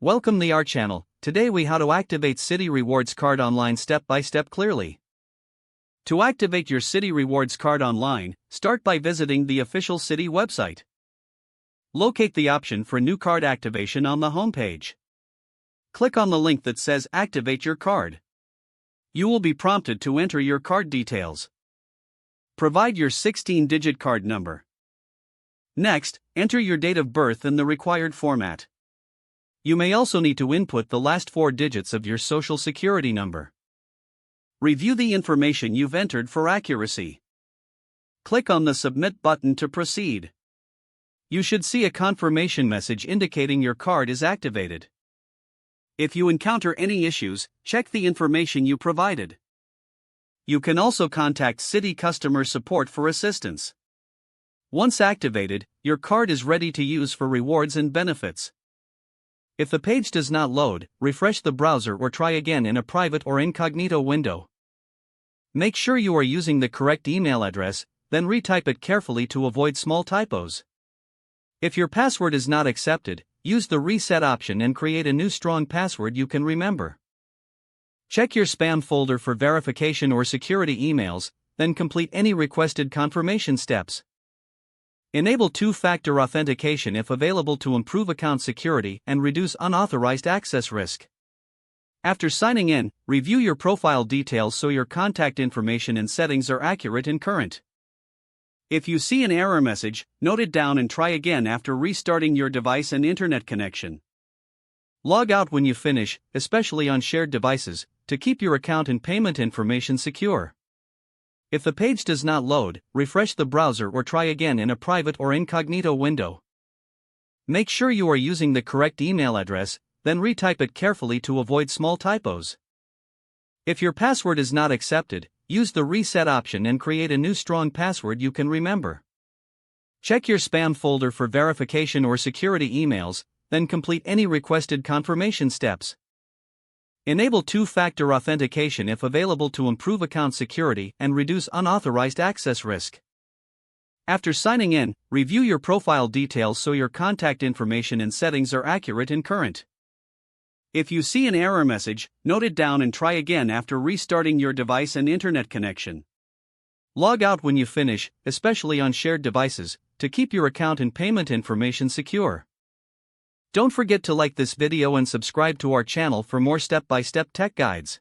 Welcome to our channel. Today we how to activate Citi Rewards Card online step by step clearly. To activate your Citi Rewards Card online, start by visiting the official Citi website. Locate the option for new card activation on the homepage. Click on the link that says Activate your card. You will be prompted to enter your card details. Provide your 16-digit card number. Next, enter your date of birth in the required format. You may also need to input the last 4 digits of your social security number. Review the information you've entered for accuracy. Click on the Submit button to proceed. You should see a confirmation message indicating your card is activated. If you encounter any issues, check the information you provided. You can also contact Citi customer support for assistance. Once activated, your card is ready to use for rewards and benefits. If the page does not load, refresh the browser or try again in a private or incognito window. Make sure you are using the correct email address, then retype it carefully to avoid small typos. If your password is not accepted, use the reset option and create a new strong password you can remember. Check your spam folder for verification or security emails, then complete any requested confirmation steps. Enable two-factor authentication if available to improve account security and reduce unauthorized access risk. After signing in, review your profile details so your contact information and settings are accurate and current. If you see an error message, note it down and try again after restarting your device and internet connection. Log out when you finish, especially on shared devices, to keep your account and payment information secure. If the page does not load, refresh the browser or try again in a private or incognito window. Make sure you are using the correct email address, then retype it carefully to avoid small typos. If your password is not accepted, use the reset option and create a new strong password you can remember. Check your spam folder for verification or security emails, then complete any requested confirmation steps. Enable two-factor authentication if available to improve account security and reduce unauthorized access risk. After signing in, review your profile details so your contact information and settings are accurate and current. If you see an error message, note it down and try again after restarting your device and internet connection. Log out when you finish, especially on shared devices, to keep your account and payment information secure. Don't forget to like this video and subscribe to our channel for more step-by-step tech guides.